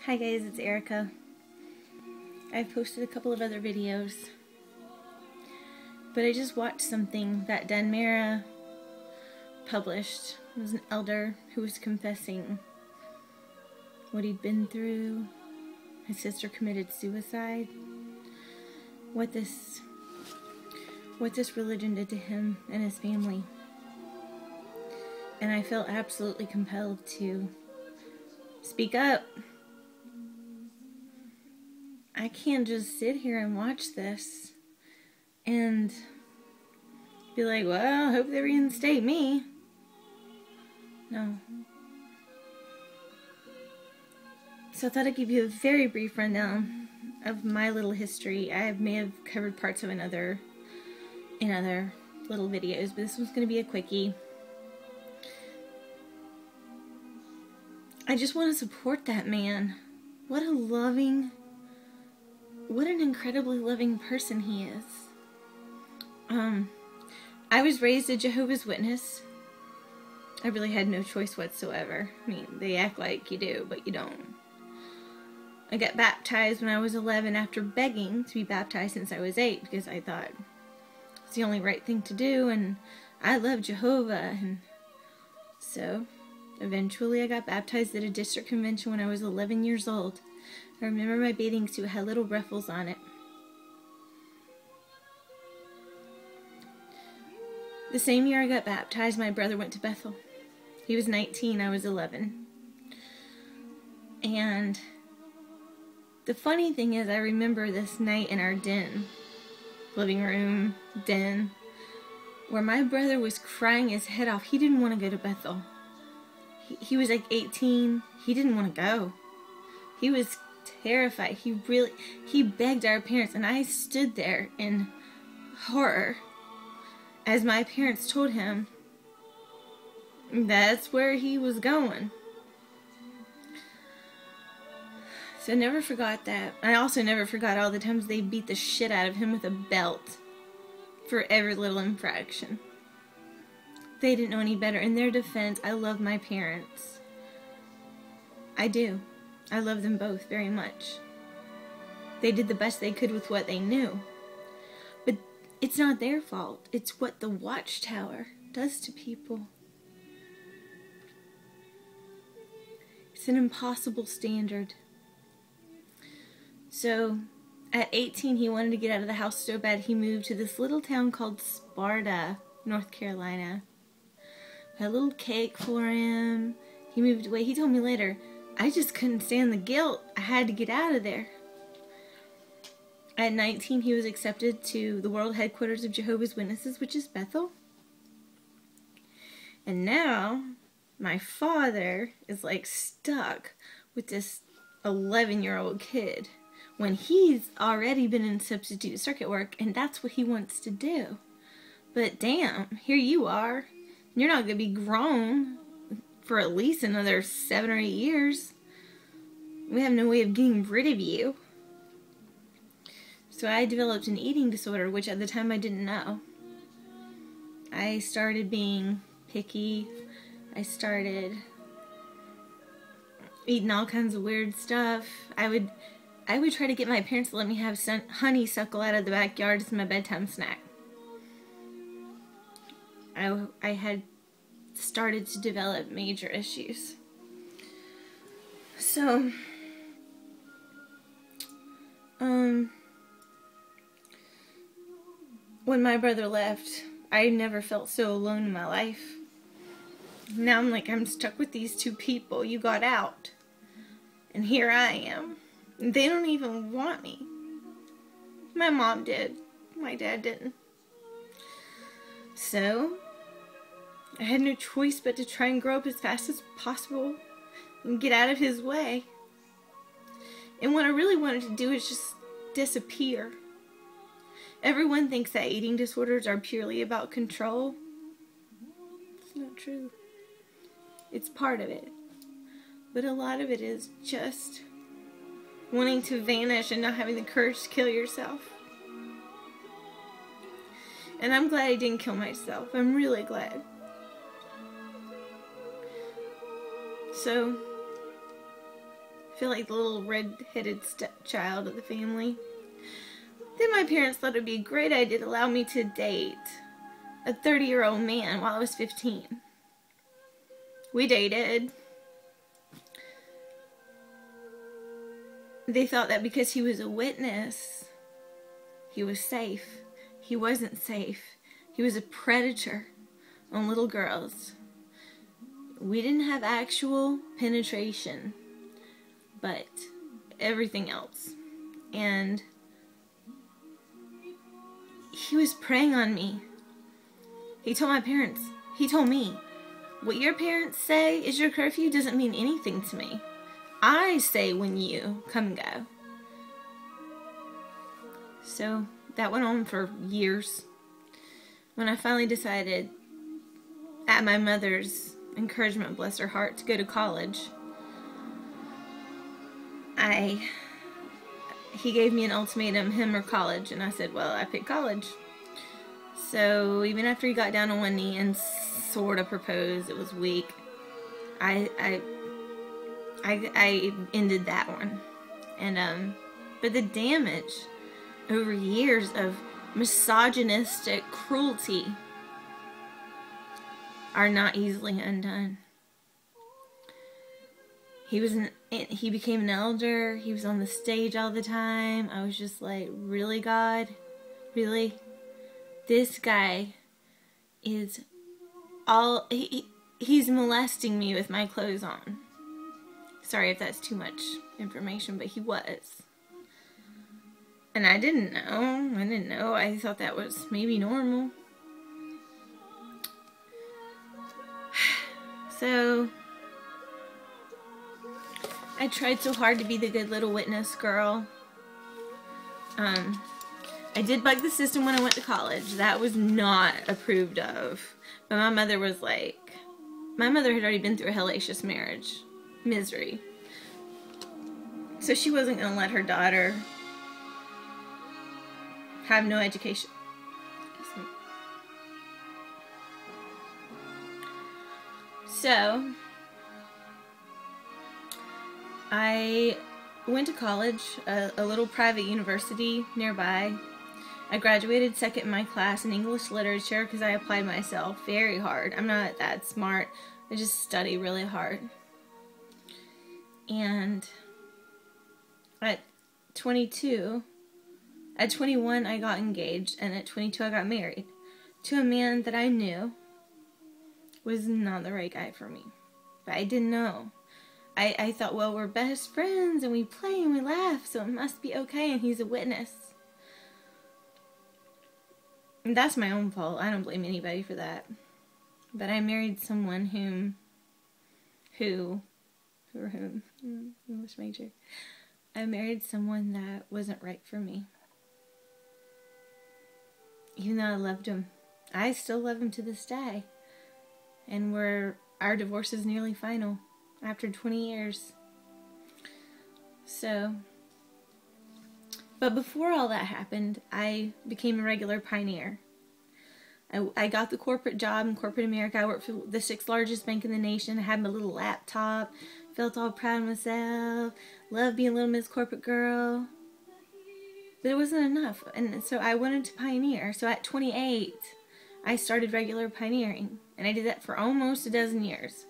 Hi guys, it's Erica. I've posted a couple of other videos, but I just watched something that Danmira published. It was an elder who was confessing what he'd been through. His sister committed suicide. What this religion did to him and his family. And I felt absolutely compelled to speak up. I can't just sit here and watch this and be like, well, I hope they reinstate me. No. So I thought I'd give you a very brief rundown of my little history. I may have covered parts of in other little videos, but this one's going to be a quickie. I just want to support that man. What an incredibly loving person he is. I was raised a Jehovah's Witness. I really had no choice whatsoever. I mean, they act like you do, but you don't. I got baptized when I was 11 after begging to be baptized since I was 8 because I thought it's the only right thing to do, and I love Jehovah. And so eventually I got baptized at a district convention when I was 11 years old. I remember my bathing suit had little ruffles on it. The same year I got baptized, my brother went to Bethel. He was 19, I was 11. And the funny thing is, I remember this night in our den, living room, den, where my brother was crying his head off. He didn't want to go to Bethel. He was like 18. He didn't want to go. He was terrified. He begged our parents, and I stood there in horror as my parents told him that's where he was going. So I never forgot that. I also never forgot all the times they beat the shit out of him with a belt for every little infraction. They didn't know any better. In their defense, I love my parents. I do. I love them both very much. They did the best they could with what they knew. But it's not their fault. It's what the Watchtower does to people. It's an impossible standard. So, at 18, he wanted to get out of the house so bad he moved to this little town called Sparta, North Carolina. I had a little cake for him. He moved away. He told me later, I just couldn't stand the guilt. I had to get out of there. At 19, he was accepted to the world headquarters of Jehovah's Witnesses, which is Bethel. And now, my father is like stuck with this 11-year-old kid when he's already been in substitute circuit work, and that's what he wants to do. But damn, here you are. You're not going to be grown for at least another 7 or 8 years. We have no way of getting rid of you. So I developed an eating disorder, which at the time I didn't know. I started being picky. I started eating all kinds of weird stuff. I would try to get my parents to let me have honeysuckle out of the backyard as my bedtime snack. I had started to develop major issues. So, when my brother left, I never felt so alone in my life. Now I'm stuck with these two people. You got out. And here I am. They don't even want me. My mom did. My dad didn't. So, I had no choice but to try and grow up as fast as possible and get out of his way. And what I really wanted to do is just disappear. Everyone thinks that eating disorders are purely about control. It's not true. It's part of it. But a lot of it is just wanting to vanish and not having the courage to kill yourself. And I'm glad I didn't kill myself. I'm really glad. So, I feel like the little red-headed stepchild of the family. Then my parents thought it would be a great idea to allow me to date a 30-year-old man while I was 15. We dated. They thought that because he was a witness, he was safe. He wasn't safe. He was a predator on little girls. We didn't have actual penetration, but everything else. And he was preying on me. He told my parents, he told me, what your parents say is your curfew doesn't mean anything to me. I say when you come and go. So that went on for years. When I finally decided, at my mother's encouragement, bless her heart, to go to college, he gave me an ultimatum, him or college, and I said, well, I picked college. So even after he got down on one knee and sort of proposed, it was weak, I ended that one. And but the damage over years of misogynistic cruelty are not easily undone. He became an elder. He was on the stage all the time. I was just like, really, God? Really? This guy is he's molesting me with my clothes on. Sorry if that's too much information, but he was. And I didn't know. I thought that was maybe normal. So I tried so hard to be the good little witness girl. I did bug the system when I went to college. That was not approved of. But my mother was like, my mother had already been through a hellacious marriage. Misery. So she wasn't going to let her daughter have no education. So I went to college, a little private university nearby. I graduated second in my class in English literature because I applied myself very hard. I'm not that smart. I just study really hard. And at 21 I got engaged, and at 22 I got married to a man that I knew was not the right guy for me. But I didn't know. I thought, well, we're best friends and we play and we laugh, so it must be okay, and he's a witness. And that's my own fault. I don't blame anybody for that. But I married someone whom English major. I married someone that wasn't right for me. Even though I loved him. I still love him to this day. And our divorce is nearly final after 20 years. So, but before all that happened, I became a regular pioneer. I got the corporate job in corporate America. I worked for the 6th largest bank in the nation. I had my little laptop. Felt all proud of myself. Loved being a little Miss Corporate Girl. But it wasn't enough. And so I wanted to pioneer. So at 28, I started regular pioneering. And I did that for almost a dozen years.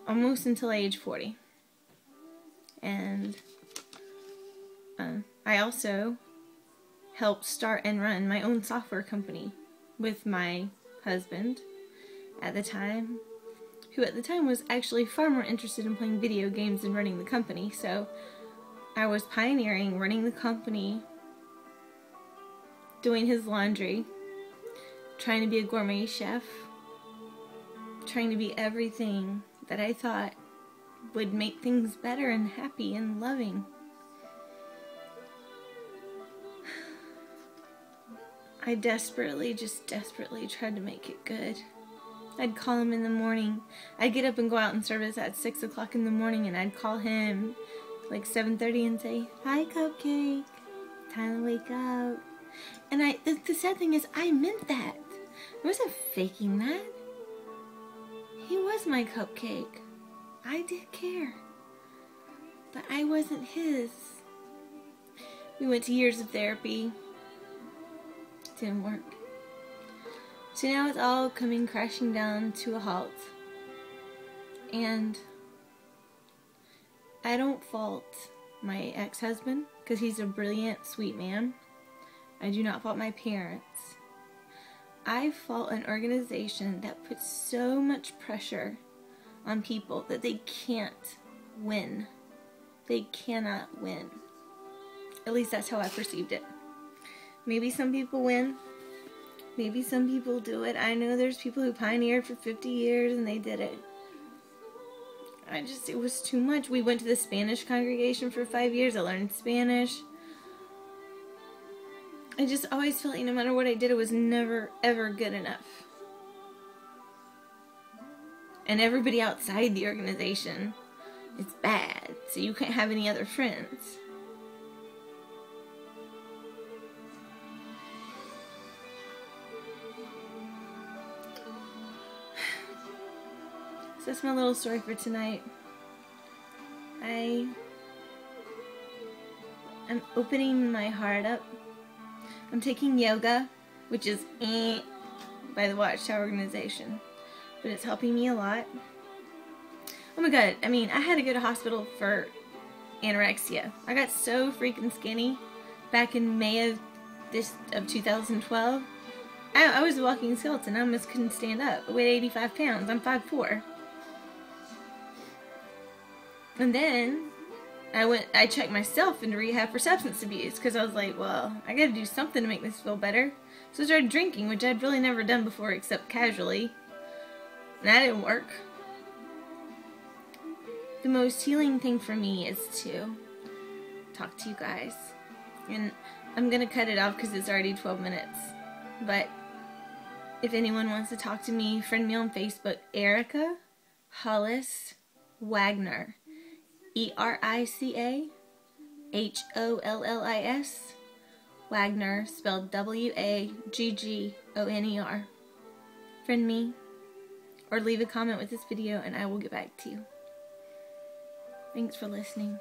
Almost until age 40. And I also helped start and run my own software company with my husband at the time, who at the time was actually far more interested in playing video games than running the company. So I was pioneering, running the company, doing his laundry, trying to be a gourmet chef, trying to be everything that I thought would make things better and happy and loving. I desperately tried to make it good. I'd call him in the morning. I'd get up and go out in service at 6 o'clock in the morning, and I'd call him like 7:30 and say, "Hi, Cupcake. Time to wake up." And the sad thing is, I meant that. I wasn't faking that. He was my cupcake. I did care. but I wasn't his. We went to years of therapy. Didn't work. So now it's all coming crashing down to a halt. And I don't fault my ex-husband, because he's a brilliant, sweet man. I do not fault my parents. I fault an organization that puts so much pressure on people that they can't win. They cannot win. At least that's how I perceived it. Maybe some people win. Maybe some people do it. I know there's people who pioneered for 50 years and they did it. It was too much. We went to the Spanish congregation for 5 years. I learned Spanish. I just always felt like no matter what I did, it was never, ever good enough. And everybody outside the organization is bad, so you can't have any other friends. So that's my little story for tonight. I'm opening my heart up. I'm taking yoga, which is by the Watchtower organization, but it's helping me a lot. Oh my god, I mean, I had to go to hospital for anorexia. I got so freaking skinny back in May of 2012. I was a walking skeleton. I almost couldn't stand up. I weighed 85 pounds. I'm 5'4". And then I checked myself into rehab for substance abuse because I was like, well, I gotta do something to make this feel better. So I started drinking, which I'd really never done before except casually. And that didn't work. The most healing thing for me is to talk to you guys. And I'm gonna cut it off because it's already 12 minutes. But if anyone wants to talk to me, friend me on Facebook, Erica Hollis Wagner. ERICA HOLLIS Wagner, spelled WAGGONER. Friend me or leave a comment with this video and I will get back to you. Thanks for listening.